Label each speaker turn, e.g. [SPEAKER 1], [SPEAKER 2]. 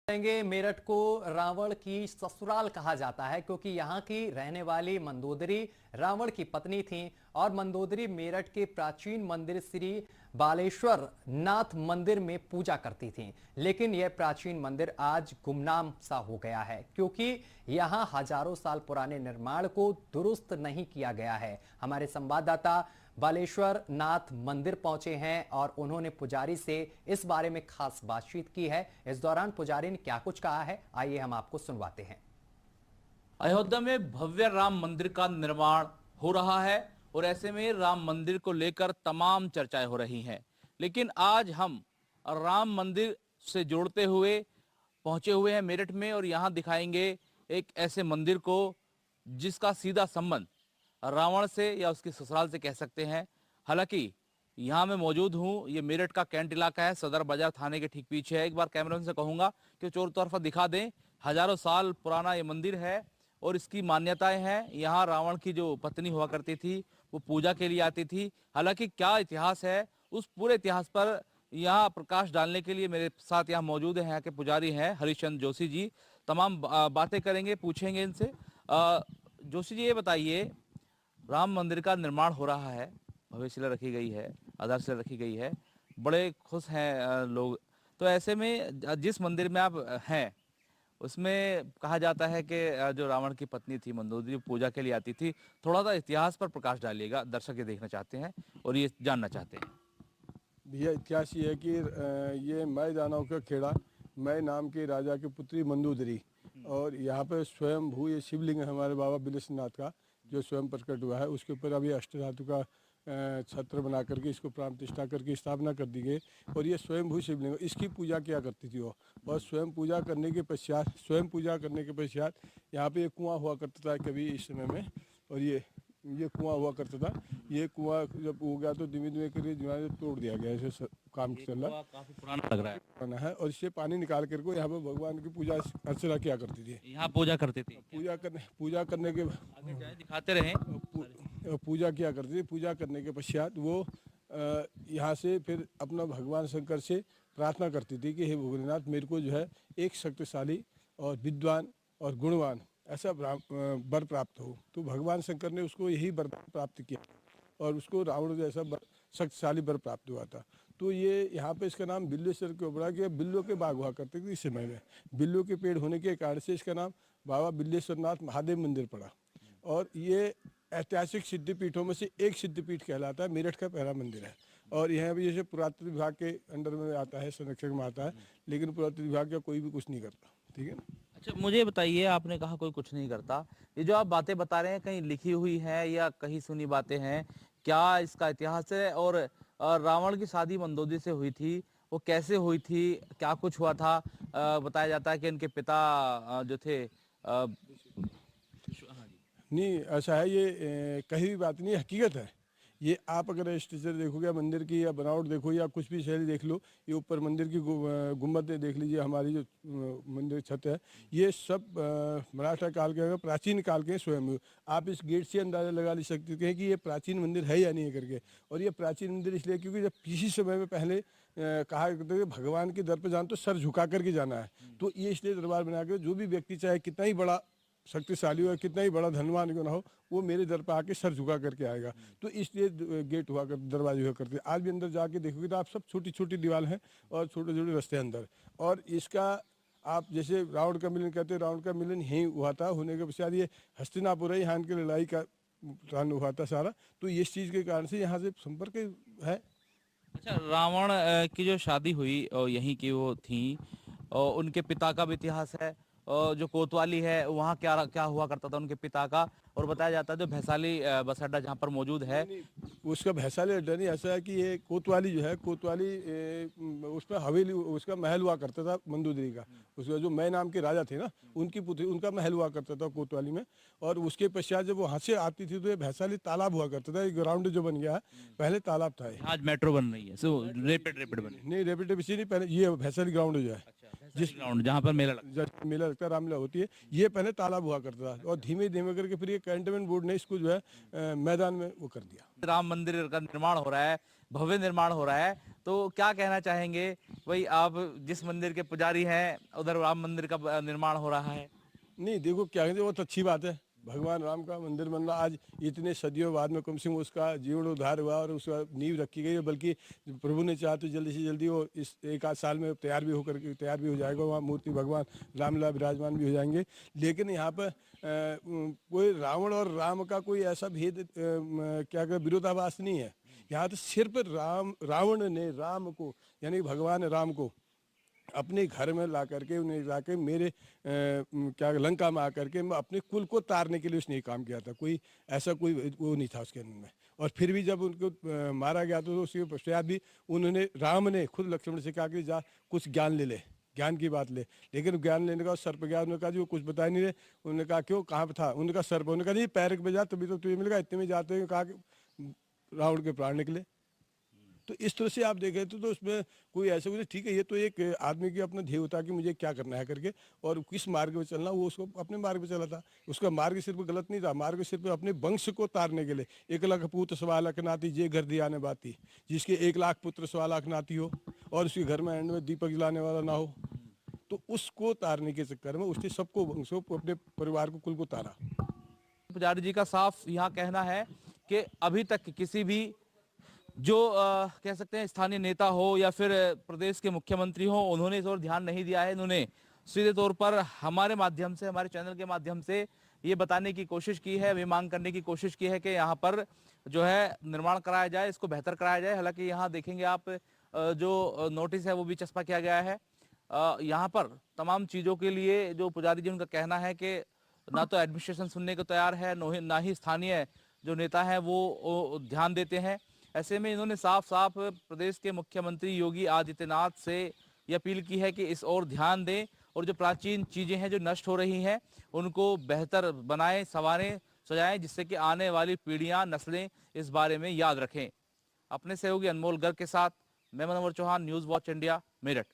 [SPEAKER 1] कहेंगे मेरठ को रावण की ससुराल कहा जाता है क्योंकि यहाँ की रहने वाली मंदोदरी रावण की पत्नी थीं और मंदोदरी मेरठ के प्राचीन मंदिर श्री बालेश्वर नाथ मंदिर में पूजा करती थीं। लेकिन यह प्राचीन मंदिर आज गुमनाम सा हो गया है क्योंकि यहाँ हजारों साल पुराने निर्माण को दुरुस्त नहीं किया गया है। हमारे संवाददाता बालेश्वर नाथ मंदिर पहुंचे हैं और उन्होंने पुजारी से इस बारे में खास बातचीत की है। इस दौरान पुजारी ने क्या कुछ कहा है, आइए हम आपको सुनवाते हैं।
[SPEAKER 2] अयोध्या में भव्य राम मंदिर का निर्माण हो रहा है और ऐसे में राम मंदिर को लेकर तमाम चर्चाएं हो रही हैं। लेकिन आज हम राम मंदिर से जोड़ते हुए पहुंचे हुए हैं मेरठ में और यहां दिखाएंगे एक ऐसे मंदिर को जिसका सीधा संबंध रावण से या उसके ससुराल से कह सकते हैं। हालांकि यहाँ मैं मौजूद हूँ, ये मेरठ का कैंट इलाका है, सदर बाजार थाने के ठीक पीछे है। एक बार कैमरामैन से कहूंगा कि चोर तरफा दिखा दें। हजारों साल पुराना ये मंदिर है और इसकी मान्यताएं हैं। यहाँ रावण की जो पत्नी हुआ करती थी वो पूजा के लिए आती थी। हालांकि क्या इतिहास है, उस पूरे इतिहास पर यहाँ प्रकाश डालने के लिए मेरे साथ यहाँ मौजूद है, यहाँ के पुजारी हैं हरिश्चंद्र जोशी जी। तमाम बातें करेंगे, पूछेंगे इनसे। जोशी जी, ये बताइए, राम मंदिर का निर्माण हो रहा है, भव्यशिला रखी गई है, आधारशिला रखी गई है, बड़े खुश हैं लोग। तो ऐसे में जिस मंदिर में आप हैं उसमें कहा जाता है कि जो रावण की पत्नी थी मंदोदरी पूजा के लिए आती थी। थोड़ा सा इतिहास पर प्रकाश डालिएगा, दर्शक ये देखना चाहते हैं और ये जानना चाहते हैं।
[SPEAKER 3] भैया इतिहास ये है कि ये मैं दानव का खेड़ा, मैं नाम के राजा की पुत्री मंदोदरी, और यहाँ पे स्वयं भू ये शिवलिंग है हमारे बाबा बिलेश्वरनाथ का जो स्वयं प्रकट हुआ है। उसके ऊपर अभी अष्टधातु का छत्र बना करके इसको प्राण प्रतिष्ठा करके स्थापना कर दी गई और ये स्वयं भू शिवलिंग, इसकी पूजा किया करती थी वो। और स्वयं पूजा करने के पश्चात यहाँ पे एक कुआं हुआ करता था कभी इस समय में, और ये कुआं हुआ करता था। ये कुआं जब हो गया तो धीमे धीमे करके जो तोड़ दिया गया, ऐसे काम चल रहा है,
[SPEAKER 2] काफी पुराना लग रहा है।
[SPEAKER 3] पुराना है। और इससे पानी निकाल करके यहाँ पे भगवान की पूजा अर्चना किया करती थी।
[SPEAKER 2] यहाँ पूजा करते थे,
[SPEAKER 3] पूजा करने के
[SPEAKER 2] आगे जाए दिखाते रहे।
[SPEAKER 3] पूजा किया करती थी। पूजा करने के पश्चात वो यहाँ से फिर अपना भगवान शंकर से प्रार्थना करती थी कि हे भोलेनाथ, मेरे को जो है एक शक्तिशाली और विद्वान और गुणवान ऐसा वर प्राप्त हो। तो भगवान शंकर ने उसको यही वर प्राप्त किया और उसको रावण जैसा शक्तिशाली वर प्राप्त हुआ था। तो ये यहाँ पे इसका नाम बिल्लेश्वर क्यों पड़ा कि बिल्लों के बाग हुआ करते थे इस समय में। बिल्लों के पेड़ होने के कारण से इसका नाम बाबा बिल्लेश्वरनाथ महादेव मंदिर पड़ा। और ये ऐतिहासिक सिद्धिपीठों में से एक सिद्धिपीठ कहलाता है, मेरठ का पहला मंदिर है। और यहाँ भी जैसे पुरातत्व विभाग के अंडर में आता है, संरक्षक में आता है, लेकिन पुरातत्व विभाग का कोई भी कुछ नहीं करता। ठीक है ना।
[SPEAKER 2] अच्छा, मुझे बताइए, आपने कहा कोई कुछ नहीं करता, ये जो आप बातें बता रहे हैं कहीं लिखी हुई है या कहीं सुनी बातें हैं? क्या इसका इतिहास है? और रावण की शादी मंदोदरी से हुई थी, वो कैसे हुई थी, क्या कुछ हुआ था? बताया जाता है कि इनके पिता जो थे
[SPEAKER 3] नहीं, ऐसा है, ये कहीं भी बात नहीं, हकीकत है। ये आप अगर स्ट्रक्चर देखोगे मंदिर की या बनावट देखो या कुछ भी शैली देख लो, ये ऊपर मंदिर की गुम्बद देख लीजिए, हमारी जो मंदिर छत है, ये सब मराठा काल के, प्राचीन काल के स्वयं। आप इस गेट से अंदाजा लगा सकते हैं कि ये प्राचीन मंदिर है या नहीं है करके। और ये प्राचीन मंदिर इसलिए क्योंकि जब किसी समय में पहले कहा करते थे भगवान के दर पर जाना तो सर झुका करके जाना है, तो ये इसलिए दरबार बना कर जो भी व्यक्ति चाहे कितना ही बड़ा शक्तिशाली हो, कितना ही बड़ा धनवान क्यों ना हो, वो मेरे दर पर आके सर झुका करके आएगा। तो इसलिए गेट हुआ कर, दरवाजे हुआ करते। आज भी अंदर जाके देखोगे तो आप सब छोटी छोटी दीवार हैं और छोटे छोटे रास्ते अंदर। और इसका आप जैसे रावण का मिलन कहते हैं, रावण का मिलन यहीं हुआ था। होने के पश्चात ये हस्तिनापुर है, यहाँ की लड़ाई का प्लान हुआ था सारा। तो इस चीज़ के कारण से यहाँ से संपर्क है।
[SPEAKER 2] अच्छा, रावण की जो शादी हुई और यहीं की वो थी और उनके पिता का भी इतिहास है, और जो कोतवाली है वहाँ क्या क्या हुआ करता था उनके पिता का? और बताया जाता है जो भैसाली बस अड्डा जहाँ पर मौजूद है,
[SPEAKER 3] उसका भैसाली अड्डा नहीं, ऐसा है कि ये कोतवाली जो है, कोतवाली उस पर हवेली, उसका महल हुआ करता था मंदोदरी का। उसका जो मैं नाम के राजा थे ना, उनकी पुत्री, उनका महल हुआ करता था कोतवाली में। और उसके पश्चात जब वहाँ से आती थी तो ये भैसाली तालाब हुआ करता था। ग्राउंड जो बन गया है, पहले तालाब था।
[SPEAKER 2] आज मेट्रो बन रही है, सो रेपिड बनी।
[SPEAKER 3] नहीं, रेपिड नहीं, पहले ये भैसाली ग्राउंड जो है, जिस
[SPEAKER 2] ग्राउंड जहाँ पर मेला लगता
[SPEAKER 3] जब मेला लगता है, रामलीला होती है, ये पहले तालाब हुआ करता था और धीमे धीमे करके फिर ये कैंटनमेंट बोर्ड ने इसको जो है मैदान में वो कर दिया।
[SPEAKER 2] है। राम मंदिर का निर्माण हो रहा है, भव्य निर्माण हो रहा है, तो क्या कहना चाहेंगे भाई, आप जिस मंदिर के पुजारी हैं उधर राम मंदिर का निर्माण हो रहा है।
[SPEAKER 3] नहीं देखो क्या कहते हैं, बहुत अच्छी बात है, भगवान राम का मंदिर बन रहा आज इतने सदियों बाद में कम से कम उसका जीर्णोद्धार हुआ और उसका नींव रखी गई है, बल्कि प्रभु ने चाहा तो जल्दी से जल्दी वो इस एक आध साल में तैयार भी हो जाएगा, वहाँ मूर्ति भगवान रामलला विराजमान भी हो जाएंगे। लेकिन यहाँ पर कोई रावण और राम का कोई ऐसा भेद क्या कहते विरोधाभास नहीं है। यहाँ तो सिर्फ रावण ने राम को यानी भगवान राम को अपने घर में ला करके उन्हें लाके मेरे क्या लंका में आकर के अपने कुल को तारने के लिए उसने ये काम किया था। कोई ऐसा कोई वो नहीं था उसके अंदर में। और फिर भी जब उनको मारा गया तो उसके पश्चात भी उन्होंने राम ने खुद लक्ष्मण से कहा कि जा कुछ ज्ञान ले ले, ज्ञान की बात ले। लेकिन ज्ञान लेने का सर्प गया, उन्होंने कहा जी वो कुछ बता नहीं रहे। उन्होंने कहा क्यों, कहाँ पर था, उन्होंने कहा सर्प। उन्होंने कहा जी पैर पे जा तभी तो तुझे मिलेगा, इतने में जाते हुए कहा कि रावण के प्राण निकले। तो इस तरह से आप देखें तो उसमें कोई ऐसा कुछ ठीक है, ये तो एक आदमी की अपना ध्येय होता है कि मुझे क्या करना है करके और किस मार्ग में चलना, वो उसको अपने मार्ग में चला था। उसका मार्ग सिर्फ गलत नहीं था, मार्ग सिर्फ अपने वंश को तारने के लिए। 1,00,000 पुत्र 1,00,000 नाती जे घर दिया ने बाती, जिसके 1,00,000 पुत्र 1,00,000 नाती हो और उसके घर में एंड में दीपक जलाने वाला ना हो, तो उसको तारने के चक्कर में उसने सबको वंशों को अपने परिवार को कुल को तारा।
[SPEAKER 2] पुजारी जी का साफ यहाँ कहना है कि अभी तक किसी भी जो कह सकते हैं स्थानीय नेता हो या फिर प्रदेश के मुख्यमंत्री हो, उन्होंने इस ओर ध्यान नहीं दिया है। इन्होंने सीधे तौर पर हमारे माध्यम से, हमारे चैनल के माध्यम से ये बताने की कोशिश की है, ये मांग करने की कोशिश की है कि यहाँ पर जो है निर्माण कराया जाए, इसको बेहतर कराया जाए। हालांकि यहाँ देखेंगे आप जो नोटिस है वो भी चस्पा किया गया है। यहाँ पर तमाम चीजों के लिए जो पुजारी जी उनका कहना है कि ना तो एडमिनिस्ट्रेशन सुनने को तैयार है, ना ही स्थानीय जो नेता है वो ध्यान देते हैं। ऐसे में इन्होंने साफ साफ प्रदेश के मुख्यमंत्री योगी आदित्यनाथ से ये अपील की है कि इस ओर ध्यान दें और जो प्राचीन चीजें हैं जो नष्ट हो रही हैं उनको बेहतर बनाएं, संवारें, सजाएं, जिससे कि आने वाली पीढ़ियां, नस्लें इस बारे में याद रखें। अपने सहयोगी अनमोल गर्ग के साथ मैं Manohar Chauhan, news watch India, Meerut.